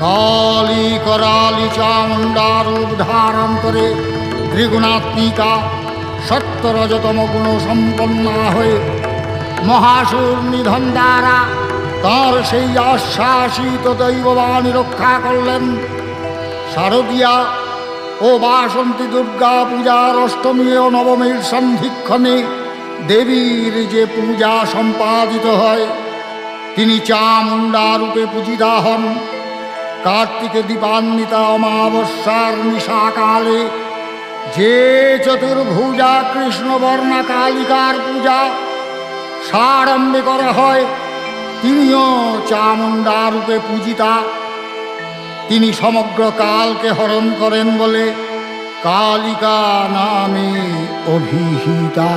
কালী করালি চামুণ্ডা রূপ ধারণ করে ত্রিগুণাত্মিকা সত্তরজতম গুণ সম্পন্না হয়ে মহাসুর নিধন দ্বারা তাঁর সেই আশ্বাসিত দৈববাণী রক্ষা করলেন। শারদীয়া ও বাসন্তী দুর্গা পূজার অষ্টমী ও নবমীর সন্ধিক্ষণে দেবীর যে পূজা সম্পাদিত হয়, তিনি চামুণ্ডা রূপে পূজিতা হন। কার্তিকে দীপান্বিতা অমাবস্যার নিশাকালে যে চতুর্ভুজা কৃষ্ণবর্ণা কালিকার পূজা সাড়ম্বে করা হয়, তিনিও চামুণ্ডা রূপে পূজিতা। তিনি সমগ্র কালকে হরণ করেন বলে কালিকা নামে অভিহিতা।